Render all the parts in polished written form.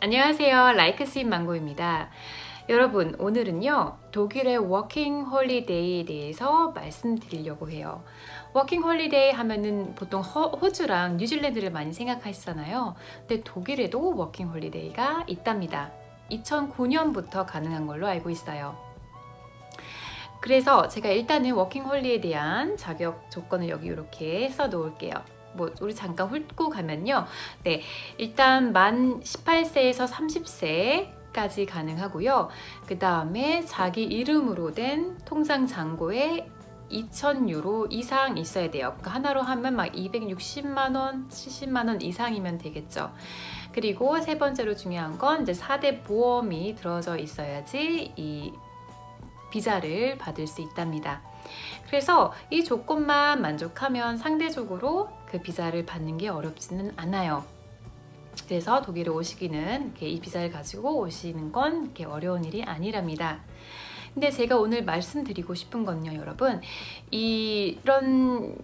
안녕하세요. 라이크 스윗 망고입니다. 여러분, 오늘은요, 독일의 워킹 홀리데이에 대해서 말씀드리려고 해요. 워킹 홀리데이 하면은 보통 호주랑 뉴질랜드를 많이 생각하시잖아요. 근데 독일에도 워킹 홀리데이가 있답니다. 2009년부터 가능한 걸로 알고 있어요. 그래서 제가 일단은 워킹 홀리에 대한 자격 조건을 여기 이렇게 써 놓을게요. 우리 잠깐 훑고 가면요. 네, 일단 만 18세에서 30세까지 가능하고요. 그 다음에 자기 이름으로 된 통장 잔고에 2,000유로 이상 있어야 돼요. 그러니까 하나로 하면 막 260만 원, 70만 원 이상이면 되겠죠. 그리고 세 번째로 중요한 건 이제 4대 보험이 들어져 있어야지 이 비자를 받을 수 있답니다. 그래서 이 조건만 만족하면 상대적으로 그 비자를 받는 게 어렵지는 않아요. 그래서 독일에 오시기는 이 비자를 가지고 오시는 건 이렇게 어려운 일이 아니랍니다. 근데 제가 오늘 말씀드리고 싶은 건요, 여러분, 이런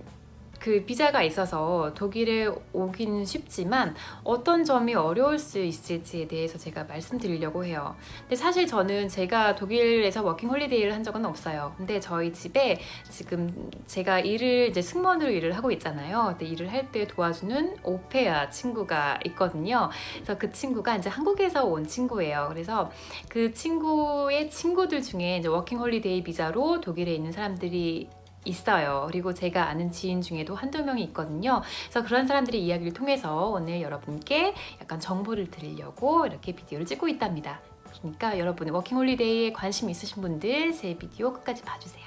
그 비자가 있어서 독일에 오기는 쉽지만 어떤 점이 어려울 수 있을지에 대해서 제가 말씀드리려고 해요. 근데 사실 저는 제가 독일에서 워킹 홀리데이를 한 적은 없어요. 근데 저희 집에 지금 제가 이제 승무원으로 일을 하고 있잖아요. 근데 일을 할 때 도와주는 오페아 친구가 있거든요. 그래서 그 친구가 이제 한국에서 온 친구예요. 그래서 그 친구의 친구들 중에 이제 워킹 홀리데이 비자로 독일에 있는 사람들이 있어요. 그리고 제가 아는 지인 중에도 한두 명이 있거든요. 그래서 그런 사람들의 이야기를 통해서 오늘 여러분께 약간 정보를 드리려고 이렇게 비디오를 찍고 있답니다. 그러니까 여러분 워킹홀리데이에 관심 있으신 분들 제 비디오 끝까지 봐주세요.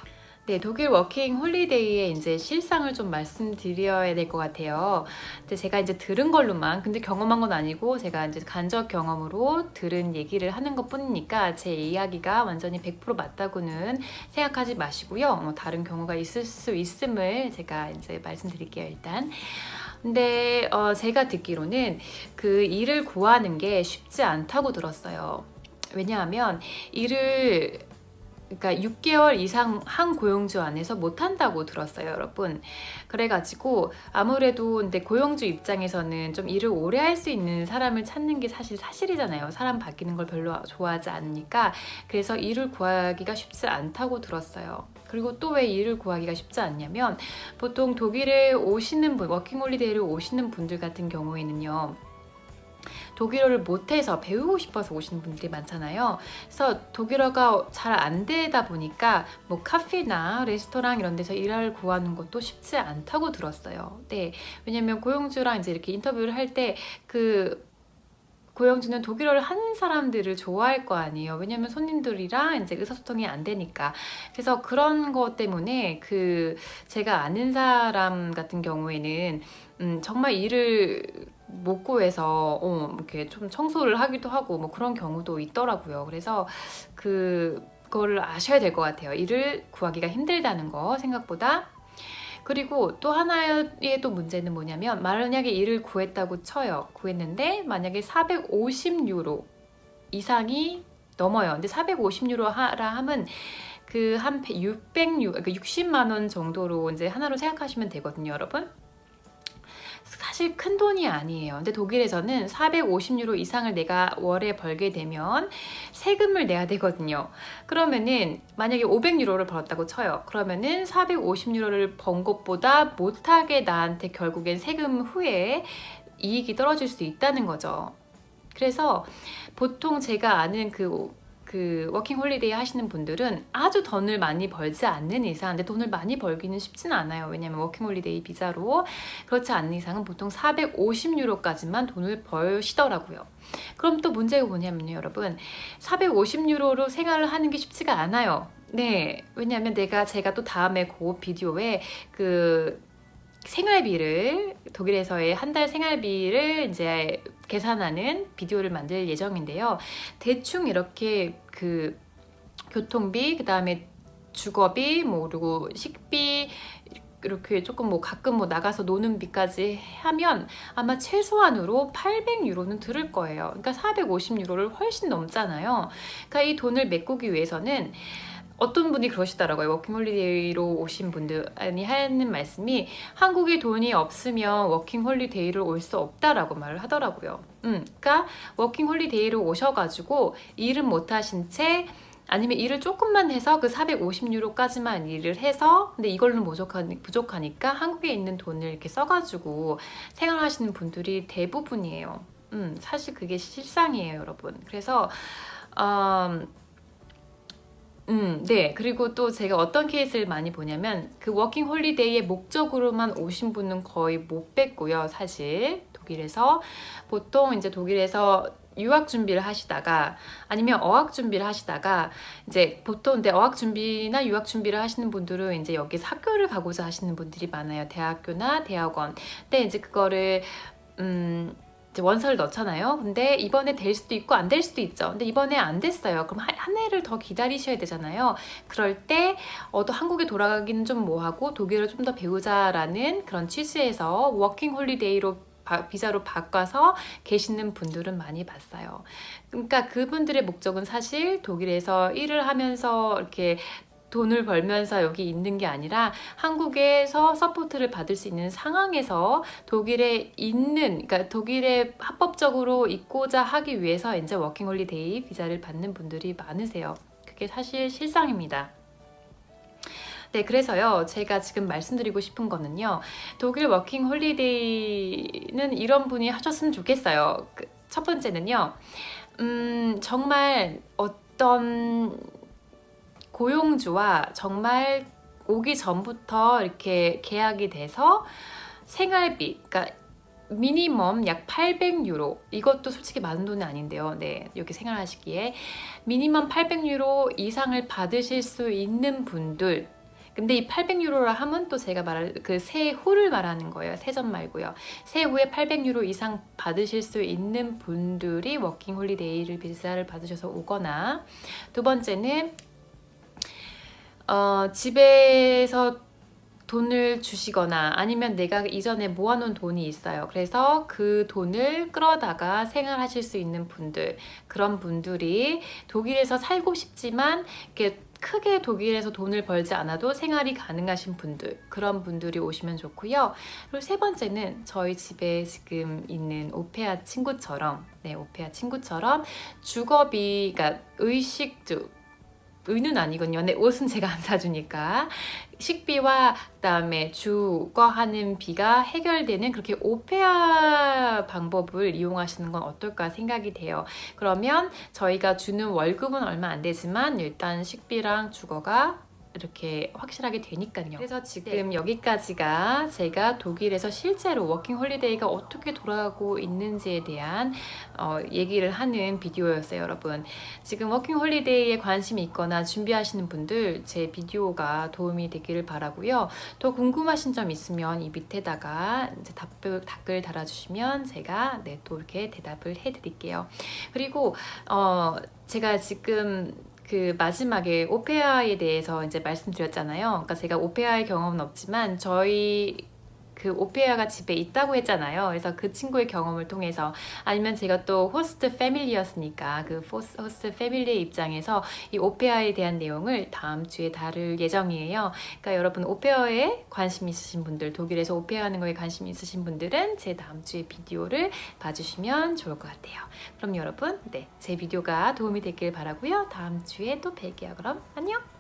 네, 독일 워킹 홀리데이의 이제 실상을 좀 말씀드려야 될 것 같아요. 근데 제가 이제 들은 걸로만, 근데 경험한 건 아니고 제가 이제 간접 경험으로 들은 얘기를 하는 것 뿐이니까 제 이야기가 완전히 100% 맞다고는 생각하지 마시고요. 다른 경우가 있을 수 있음을 제가 이제 말씀드릴게요, 일단. 근데 제가 듣기로는 그 일을 구하는 게 쉽지 않다고 들었어요. 왜냐하면 그러니까 6개월 이상 한 고용주 안에서 못한다고 들었어요, 여러분. 그래가지고 아무래도 근데 고용주 입장에서는 좀 일을 오래 할 수 있는 사람을 찾는 게 사실이잖아요. 사람 바뀌는 걸 별로 좋아하지 않으니까. 그래서 일을 구하기가 쉽지 않다고 들었어요. 그리고 또 왜 일을 구하기가 쉽지 않냐면 보통 독일에 오시는 분, 워킹홀리데이를 오시는 분들 같은 경우에는요, 독일어를 못해서 배우고 싶어서 오시는 분들이 많잖아요. 그래서 독일어가 잘 안 되다 보니까 뭐 카페나 레스토랑 이런 데서 일을 구하는 것도 쉽지 않다고 들었어요. 네, 왜냐면 고용주랑 이제 이렇게 인터뷰를 할 때 고용주는 독일어를 하는 사람들을 좋아할 거 아니에요. 왜냐면 손님들이랑 이제 의사소통이 안 되니까. 그래서 그런 것 때문에 제가 아는 사람 같은 경우에는 정말 일을 못 구해서 이렇게 좀 청소를 하기도 하고 뭐 그런 경우도 있더라고요. 그래서 그거를 아셔야 될 것 같아요. 일을 구하기가 힘들다는 거 생각보다. 그리고 또 하나의 또 문제는 뭐냐면 만약에 일을 구했다고 쳐요. 구했는데 만약에 450유로 이상이 넘어요. 근데 450유로 하라 하면 한 600유로, 그러니까 60만 원 정도로 이제 하나로 생각하시면 되거든요, 여러분. 사실 큰 돈이 아니에요. 근데 독일에서는 450유로 이상을 내가 월에 벌게 되면 세금을 내야 되거든요. 그러면은 만약에 500유로를 벌었다고 쳐요. 그러면은 450유로를 번 것보다 못하게 나한테 결국엔 세금 후에 이익이 떨어질 수 있다는 거죠. 그래서 보통 제가 아는 워킹 홀리데이 하시는 분들은 아주 돈을 많이 벌지 않는 이상, 근데 돈을 많이 벌기는 쉽지는 않아요. 왜냐면 워킹 홀리데이 비자로 그렇지 않는 이상은 보통 450유로까지만 돈을 벌시더라고요. 그럼 또 문제가 뭐냐면요, 여러분, 450유로로 생활을 하는 게 쉽지가 않아요. 네, 왜냐면 제가 또 다음에 비디오에 독일에서의 한 달 생활비를 이제 계산하는 비디오를 만들 예정인데요. 대충 이렇게 교통비, 그 다음에 주거비, 그리고 식비, 이렇게 조금 가끔 나가서 노는 비까지 하면 아마 최소한으로 800유로는 들을 거예요. 그러니까 450유로를 훨씬 넘잖아요. 그러니까 이 돈을 메꾸기 위해서는 어떤 분이 그러시더라고요. 워킹홀리데이로 오신 분들이 하는 말씀이 한국에 돈이 없으면 워킹홀리데이로 올 수 없다라고 말을 하더라고요. 그러니까 워킹홀리데이로 오셔가지고 일은 못 하신 채 아니면 일을 조금만 해서 그 450유로까지만 일을 해서 근데 이걸로 부족하니까 한국에 있는 돈을 이렇게 써가지고 생활하시는 분들이 대부분이에요. 사실 그게 실상이에요, 여러분. 그래서 네. 그리고 또 제가 어떤 케이스를 많이 보냐면 그 워킹 홀리데이의 목적으로만 오신 분은 거의 못 뵀고요. 사실 독일에서 보통 이제 독일에서 유학 준비를 하시다가 아니면 어학 준비를 하시다가 이제 보통 근데 어학 준비나 유학 준비를 하시는 분들은 이제 여기서 학교를 가고자 하시는 분들이 많아요. 대학교나 대학원. 근데 이제 그거를 이제 원서를 넣잖아요. 근데 이번에 될 수도 있고 안 될 수도 있죠. 근데 이번에 안 됐어요. 그럼 한 해를 더 기다리셔야 되잖아요. 그럴 때 또 한국에 돌아가기는 좀 뭐하고 독일을 좀 더 배우자라는 그런 취지에서 워킹 홀리데이로 비자로 바꿔서 계시는 분들은 많이 봤어요. 그러니까 그분들의 목적은 사실 독일에서 일을 하면서 이렇게 돈을 벌면서 여기 있는 게 아니라 한국에서 서포트를 받을 수 있는 상황에서 독일에 있는, 그러니까 독일에 합법적으로 있고자 하기 위해서 이제 워킹홀리데이 비자를 받는 분들이 많으세요. 그게 사실 실상입니다. 네, 그래서요, 제가 지금 말씀드리고 싶은 거는요, 독일 워킹 홀리데이는 이런 분이 하셨으면 좋겠어요. 첫 번째는요, 정말 어떤 고용주와 정말 오기 전부터 이렇게 계약이 돼서 생활비, 그러니까 미니멈 약 800유로, 이것도 솔직히 많은 돈이 아닌데요. 네, 여기 생활하시기에 미니멈 800유로 이상을 받으실 수 있는 분들. 근데 이 800유로라 하면 또 제가 말할 그 세후를 말하는 거예요. 세전 말고요. 세후에 800유로 이상 받으실 수 있는 분들이 워킹 홀리데이를 비자를 받으셔서 오거나, 두 번째는 집에서 돈을 주시거나 아니면 내가 이전에 모아놓은 돈이 있어요. 그래서 그 돈을 끌어다가 생활하실 수 있는 분들, 그런 분들이 독일에서 살고 싶지만 이렇게 크게 독일에서 돈을 벌지 않아도 생활이 가능하신 분들, 그런 분들이 오시면 좋고요. 그리고 세 번째는 저희 집에 지금 있는 오페아 친구처럼, 네, 오페아 친구처럼 주거비, 그러니까 의는 아니군요. 네, 옷은 제가 안 사주니까 식비와 그다음에 주거하는 비가 해결되는 그렇게 오페아 방법을 이용하시는 건 어떨까 생각이 돼요. 그러면 저희가 주는 월급은 얼마 안 되지만 일단 식비랑 주거가 이렇게 확실하게 되니까요. 그래서 지금 여기까지가 제가 독일에서 실제로 워킹 홀리데이가 어떻게 돌아가고 있는지에 대한 얘기를 하는 비디오였어요, 여러분. 지금 워킹 홀리데이에 관심이 있거나 준비하시는 분들 제 비디오가 도움이 되기를 바라고요. 더 궁금하신 점 있으면 이 밑에다가 이제 댓글 달아주시면 제가 네, 또 이렇게 대답을 해드릴게요. 그리고 제가 지금 그 마지막에 오페아에 대해서 이제 말씀드렸잖아요. 그러니까 제가 오페아의 경험은 없지만 저희 그 오페아가 집에 있다고 했잖아요. 그래서 그 친구의 경험을 통해서 아니면 제가 또 호스트 패밀리였으니까 그 호스트 패밀리의 입장에서 이 오페아에 대한 내용을 다음 주에 다룰 예정이에요. 그러니까 여러분 오페아에 관심 있으신 분들, 독일에서 오페아 하는 거에 관심 있으신 분들은 제 다음 주에 비디오를 봐주시면 좋을 것 같아요. 그럼 여러분, 네, 제 비디오가 도움이 됐길 바라고요. 다음 주에 또 뵐게요. 그럼 안녕!